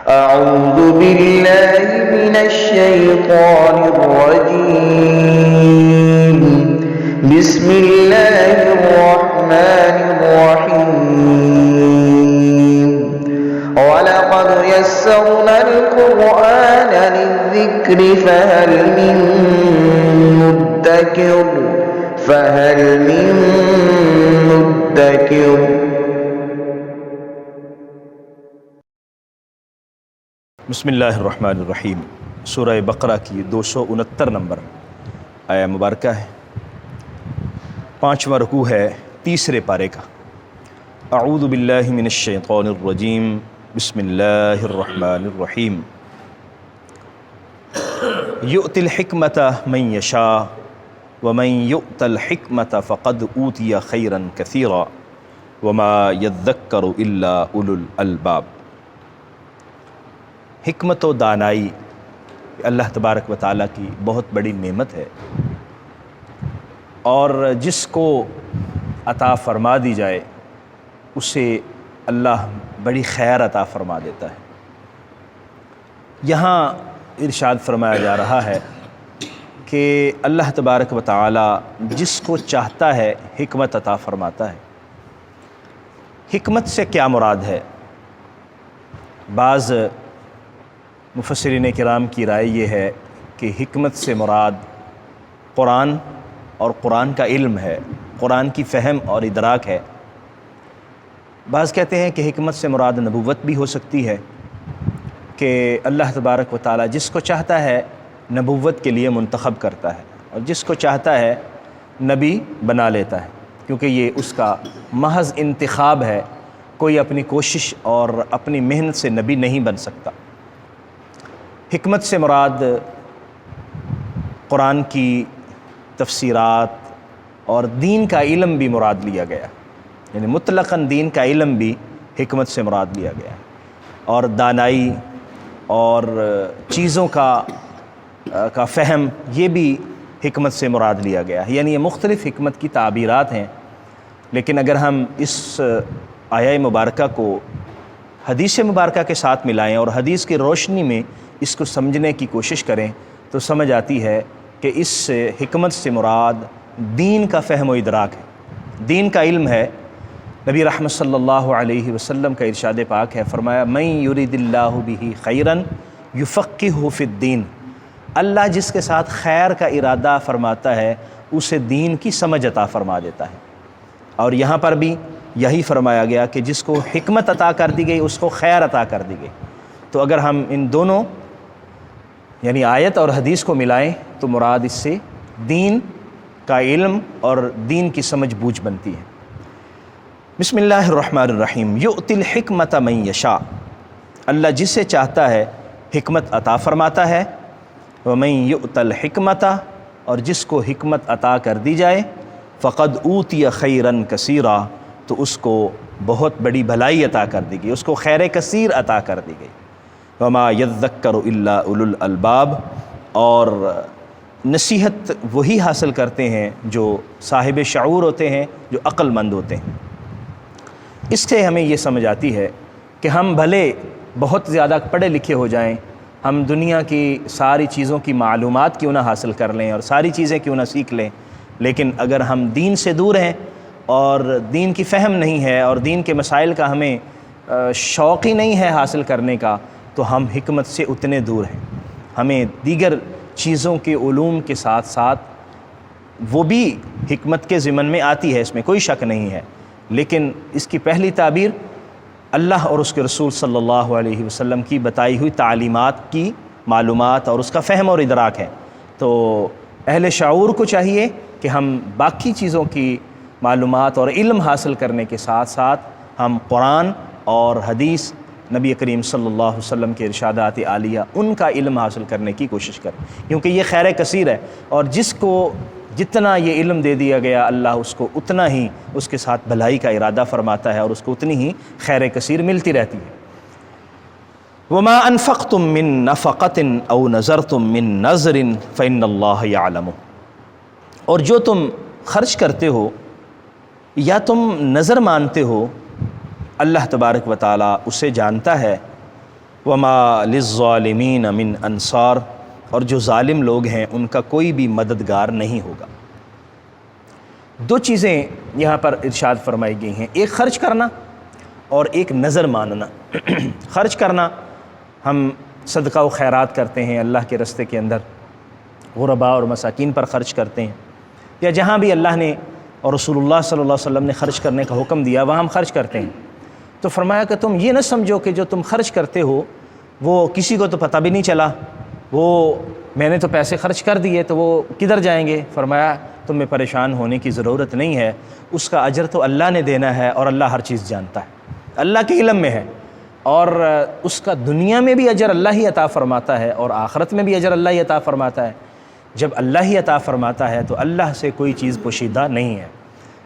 أعوذ بالله من الشيطان الرجيم. بسم الله الرحمن الرحيم. ولقد يسرنا القرآن للذكر فهل من مدكر. بسم اللہ الرحمن الرحیم. سورہ بقرہ کی 269 نمبر آیہ مبارکہ ہے. 5واں رکوع ہے تیسرے پارے کا. اعوذ باللہ من الشیطان الرجیم. بسم اللہ الرحمن الرحیم. یؤتی الحکمۃ من یشاء ومن یؤت الحکمۃ فقد اوتی خیرا کثیرا وما یذکر الا اولو الالباب. حکمت و دانائی اللہ تبارک و تعالیٰ کی بہت بڑی نعمت ہے، اور جس کو عطا فرما دی جائے اسے اللہ بڑی خیر عطا فرما دیتا ہے. یہاں ارشاد فرمایا جا رہا ہے کہ اللہ تبارک و تعالیٰ جس کو چاہتا ہے حکمت عطا فرماتا ہے. حکمت سے کیا مراد ہے؟ بعض مفسرین کرام کی رائے یہ ہے کہ حکمت سے مراد قرآن اور قرآن کا علم ہے، قرآن کی فہم اور ادراک ہے. بعض کہتے ہیں کہ حکمت سے مراد نبوت بھی ہو سکتی ہے، کہ اللہ تبارک و تعالیٰ جس کو چاہتا ہے نبوت کے لیے منتخب کرتا ہے، اور جس کو چاہتا ہے نبی بنا لیتا ہے، کیونکہ یہ اس کا محض انتخاب ہے. کوئی اپنی کوشش اور اپنی محنت سے نبی نہیں بن سکتا. حکمت سے مراد قرآن کی تفسیرات اور دین کا علم بھی مراد لیا گیا، یعنی مطلقاً دین کا علم بھی حکمت سے مراد لیا گیا، اور دانائی اور چیزوں کا فہم یہ بھی حکمت سے مراد لیا گیا. یعنی یہ مختلف حکمت کی تعبیرات ہیں. لیکن اگر ہم اس آیہ مبارکہ کو حدیث مبارکہ کے ساتھ ملائیں اور حدیث کی روشنی میں اس کو سمجھنے کی کوشش کریں تو سمجھ آتی ہے کہ اس حکمت سے مراد دین کا فہم و ادراک ہے، دین کا علم ہے. نبی رحمت صلی اللہ علیہ وسلم کا ارشاد پاک ہے، فرمایا من یرید اللہ بہ خیرا یفقہہ فی الدین. اللہ جس کے ساتھ خیر کا ارادہ فرماتا ہے اسے دین کی سمجھ عطا فرما دیتا ہے. اور یہاں پر بھی یہی فرمایا گیا کہ جس کو حکمت عطا کر دی گئی اس کو خیر عطا کر دی گئی. تو اگر ہم ان دونوں یعنی آیت اور حدیث کو ملائیں تو مراد اس سے دین کا علم اور دین کی سمجھ بوجھ بنتی ہے. بسم اللہ الرحمن الرحیم. یؤتی الحکمۃ من یشاء. اللہ جسے چاہتا ہے حکمت عطا فرماتا ہے. ومن یؤت الحکمۃ، اور جس کو حکمت عطا کر دی جائے فقد اوتی خیرا کثیرا، تو اس کو بہت بڑی بھلائی عطا کر دی گئی، اس کو خیر کثیر عطا کر دی گئی. وما یذکر الا اولو الالباب، اور نصیحت وہی حاصل کرتے ہیں جو صاحب شعور ہوتے ہیں، جو عقل مند ہوتے ہیں. اس سے ہمیں یہ سمجھ آتی ہے کہ ہم بھلے بہت زیادہ پڑھے لکھے ہو جائیں، ہم دنیا کی ساری چیزوں کی معلومات کیوں نہ حاصل کر لیں اور ساری چیزیں کیوں نہ سیکھ لیں، لیکن اگر ہم دین سے دور ہیں اور دین کی فہم نہیں ہے اور دین کے مسائل کا ہمیں شوق ہی نہیں ہے حاصل کرنے کا، تو ہم حکمت سے اتنے دور ہیں. ہمیں دیگر چیزوں کے علوم کے ساتھ ساتھ وہ بھی حکمت کے ضمن میں آتی ہے، اس میں کوئی شک نہیں ہے، لیکن اس کی پہلی تعبیر اللہ اور اس کے رسول صلی اللہ علیہ وسلم کی بتائی ہوئی تعلیمات کی معلومات اور اس کا فہم اور ادراک ہے. تو اہل شعور کو چاہیے کہ ہم باقی چیزوں کی معلومات اور علم حاصل کرنے کے ساتھ ساتھ ہم قرآن اور حدیث، نبی کریم صلی اللہ علیہ وسلم کے ارشادات عالیہ، ان کا علم حاصل کرنے کی کوشش کریں، کیونکہ یہ خیر کثیر ہے. اور جس کو جتنا یہ علم دے دیا گیا اللہ اس کو اتنا ہی اس کے ساتھ بھلائی کا ارادہ فرماتا ہے اور اس کو اتنی ہی خیر کثیر ملتی رہتی ہے. وما انفقتم من نفقۃ او نذرتم من نذر فإن اللہ یعلم. اور جو تم خرچ کرتے ہو یا تم نظر مانتے ہو اللہ تبارک و تعالیٰ اسے جانتا ہے. وما للظالمین من انصار، اور جو ظالم لوگ ہیں ان کا کوئی بھی مددگار نہیں ہوگا۔ دو چیزیں یہاں پر ارشاد فرمائی گئی ہیں، ایک خرچ کرنا اور ایک نظر ماننا۔ خرچ کرنا، ہم صدقہ و خیرات کرتے ہیں اللہ کے راستے کے اندر، غرباء اور مساکین پر خرچ کرتے ہیں، یا جہاں بھی اللہ نے اور رسول اللہ صلی اللہ علیہ وسلم نے خرچ کرنے کا حکم دیا وہاں ہم خرچ کرتے ہیں۔ تو فرمایا کہ تم یہ نہ سمجھو کہ جو تم خرچ کرتے ہو وہ کسی کو تو پتہ بھی نہیں چلا، وہ میں نے تو پیسے خرچ کر دیے تو وہ کدھر جائیں گے۔ فرمایا تمہیں پریشان ہونے کی ضرورت نہیں ہے، اس کا اجر تو اللہ نے دینا ہے، اور اللہ ہر چیز جانتا ہے، اللہ کے علم میں ہے، اور اس کا دنیا میں بھی اجر اللہ ہی عطا فرماتا ہے اور آخرت میں بھی اجر اللہ ہی عطا فرماتا ہے۔ جب اللہ ہی عطا فرماتا ہے تو اللہ سے کوئی چیز پوشیدہ نہیں ہے،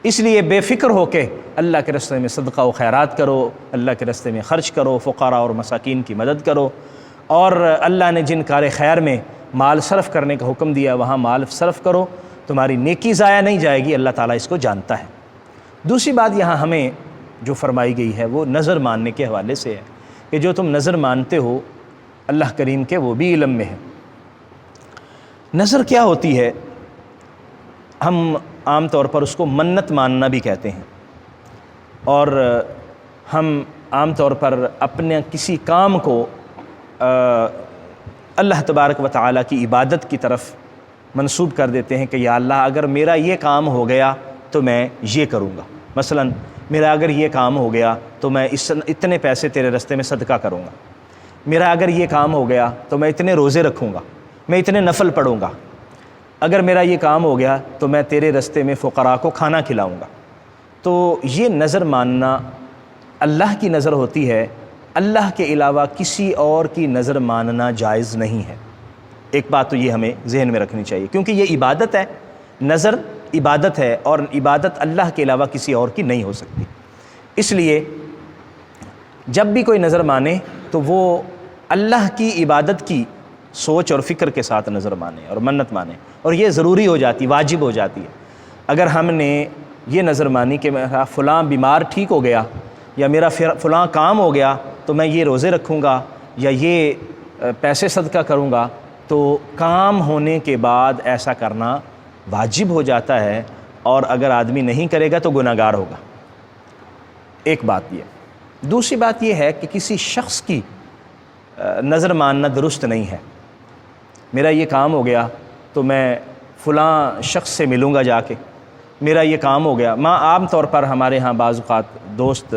اس لیے بے فکر ہو کے اللہ کے راستے میں صدقہ و خیرات کرو، اللہ کے راستے میں خرچ کرو، فقراء اور مساکین کی مدد کرو، اور اللہ نے جن کار خیر میں مال صرف کرنے کا حکم دیا وہاں مال صرف کرو، تمہاری نیکی ضائع نہیں جائے گی، اللہ تعالیٰ اس کو جانتا ہے۔ دوسری بات یہاں ہمیں جو فرمائی گئی ہے وہ نظر ماننے کے حوالے سے ہے کہ جو تم نظر مانتے ہو اللہ کریم کے وہ بھی علم میں ہے۔ نظر کیا ہوتی ہے؟ ہم عام طور پر اس کو منت ماننا بھی کہتے ہیں، اور ہم عام طور پر اپنے کسی کام کو اللہ تبارک و تعالیٰ کی عبادت کی طرف منسوب کر دیتے ہیں کہ یا اللہ اگر میرا یہ کام ہو گیا تو میں یہ کروں گا، مثلا میرا اگر یہ کام ہو گیا تو میں اتنے پیسے تیرے راستے میں صدقہ کروں گا، میرا اگر یہ کام ہو گیا تو میں اتنے روزے رکھوں گا، میں اتنے نفل پڑھوں گا، اگر میرا یہ کام ہو گیا تو میں تیرے راستے میں فقراء کو کھانا کھلاؤں گا۔ تو یہ نظر ماننا اللہ کی نظر ہوتی ہے، اللہ کے علاوہ کسی اور کی نظر ماننا جائز نہیں ہے۔ ایک بات تو یہ ہمیں ذہن میں رکھنی چاہیے، کیونکہ یہ عبادت ہے، نظر عبادت ہے، اور عبادت اللہ کے علاوہ کسی اور کی نہیں ہو سکتی۔ اس لیے جب بھی کوئی نظر مانے تو وہ اللہ کی عبادت کی سوچ اور فکر کے ساتھ نظر مانے اور منت مانے، اور یہ ضروری ہو جاتی، واجب ہو جاتی ہے۔ اگر ہم نے یہ نظر مانی کہ میرا فلاں بیمار ٹھیک ہو گیا، یا میرا فلاں کام ہو گیا تو میں یہ روزے رکھوں گا یا یہ پیسے صدقہ کروں گا، تو کام ہونے کے بعد ایسا کرنا واجب ہو جاتا ہے، اور اگر آدمی نہیں کرے گا تو گناہ گار ہوگا۔ ایک بات یہ۔ دوسری بات یہ ہے کہ کسی شخص کی نظر ماننا درست نہیں ہے۔ میرا یہ کام ہو گیا تو میں فلاں شخص سے ملوں گا جا کے، میرا یہ کام ہو گیا۔ عام طور پر ہمارے ہاں بعض اوقات دوست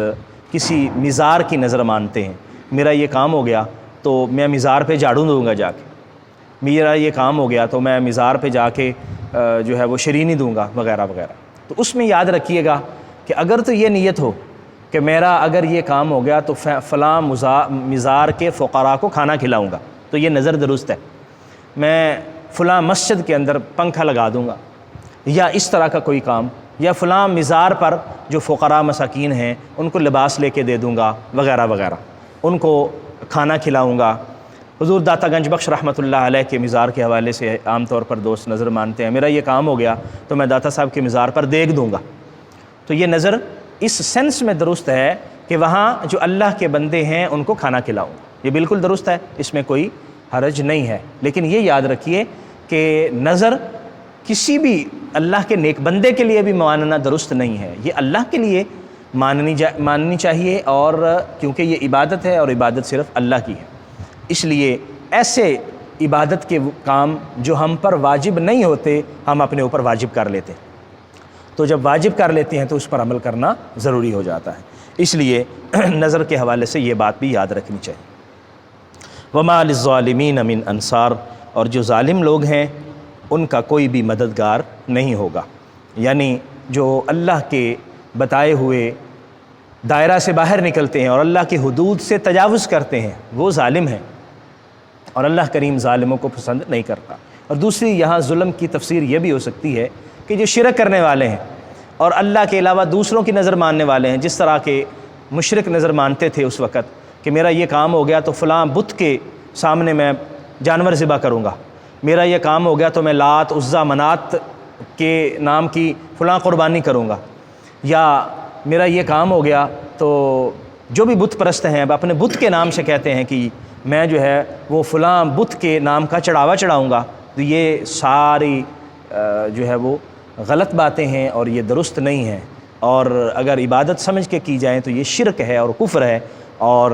کسی مزار کی نظر مانتے ہیں، میرا یہ کام ہو گیا تو میں مزار پہ جھاڑو دوں گا جا کے، میرا یہ کام ہو گیا تو میں مزار پہ جا کے جو ہے وہ شرینی دوں گا وغیرہ وغیرہ۔ تو اس میں یاد رکھیے گا کہ اگر تو یہ نیت ہو کہ میرا اگر یہ کام ہو گیا تو فلاں مزار کے فقراء کو کھانا کھلاؤں گا، تو یہ نظر درست ہے۔ میں فلاں مسجد کے اندر پنکھا لگا دوں گا، یا اس طرح کا کوئی کام، یا فلاں مزار پر جو فقراء مساکین ہیں ان کو لباس لے کے دے دوں گا وغیرہ وغیرہ، ان کو کھانا کھلاؤں گا۔ حضور داتا گنج بخش رحمۃ اللہ علیہ کے مزار کے حوالے سے عام طور پر دوست نظر مانتے ہیں، میرا یہ کام ہو گیا تو میں داتا صاحب کے مزار پر دیگ دوں گا۔ تو یہ نظر اس سینس میں درست ہے کہ وہاں جو اللہ کے بندے ہیں ان کو کھانا کھلاؤں، یہ بالکل درست ہے، اس میں کوئی حرج نہیں ہے۔ لیکن یہ یاد رکھیے کہ نظر کسی بھی اللہ کے نیک بندے کے لیے بھی ماننا درست نہیں ہے، یہ اللہ کے لیے ماننی چاہیے، اور کیونکہ یہ عبادت ہے اور عبادت صرف اللہ کی ہے، اس لیے ایسے عبادت کے کام جو ہم پر واجب نہیں ہوتے ہم اپنے اوپر واجب کر لیتے ہیں، تو جب واجب کر لیتے ہیں تو اس پر عمل کرنا ضروری ہو جاتا ہے۔ اس لیے نظر کے حوالے سے یہ بات بھی یاد رکھنی چاہیے۔ وما للظالمین من انصار، اور جو ظالم لوگ ہیں ان کا کوئی بھی مددگار نہیں ہوگا، یعنی جو اللہ کے بتائے ہوئے دائرہ سے باہر نکلتے ہیں اور اللہ کی حدود سے تجاوز کرتے ہیں وہ ظالم ہیں، اور اللہ کریم ظالموں کو پسند نہیں کرتا۔ اور دوسری یہاں ظلم کی تفسیر یہ بھی ہو سکتی ہے کہ جو شرک کرنے والے ہیں اور اللہ کے علاوہ دوسروں کی نظر ماننے والے ہیں، جس طرح کے مشرک نظر مانتے تھے اس وقت کہ میرا یہ کام ہو گیا تو فلاں بت کے سامنے میں جانور ذبح کروں گا، میرا یہ کام ہو گیا تو میں لات عزا منات کے نام کی فلاں قربانی کروں گا، یا میرا یہ کام ہو گیا تو جو بھی بت پرست ہیں اب اپنے بت کے نام سے کہتے ہیں کہ میں جو ہے وہ فلاں بت کے نام کا چڑھاوا چڑھاؤں گا، تو یہ ساری جو ہے وہ غلط باتیں ہیں اور یہ درست نہیں ہیں، اور اگر عبادت سمجھ کے کی جائیں تو یہ شرک ہے اور کفر ہے، اور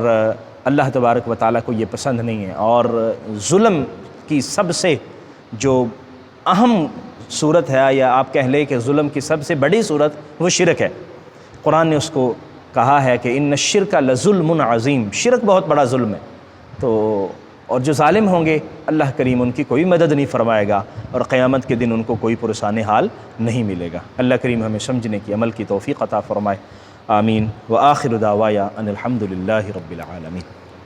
اللہ تبارک و تعالیٰ کو یہ پسند نہیں ہے۔ اور ظلم کی سب سے جو اہم صورت ہے، یا آپ کہہ لیں کہ ظلم کی سب سے بڑی صورت وہ شرک ہے۔ قرآن نے اس کو کہا ہے کہ ان الشرک لظلم عظیم، شرک بہت بڑا ظلم ہے۔ تو اور جو ظالم ہوں گے اللہ کریم ان کی کوئی مدد نہیں فرمائے گا، اور قیامت کے دن ان کو کوئی پرسان حال نہیں ملے گا۔ اللہ کریم ہمیں سمجھنے کی عمل کی توفیق عطا فرمائے، آمین۔ وآخر دعوایا ان الحمد للہ رب العالمین۔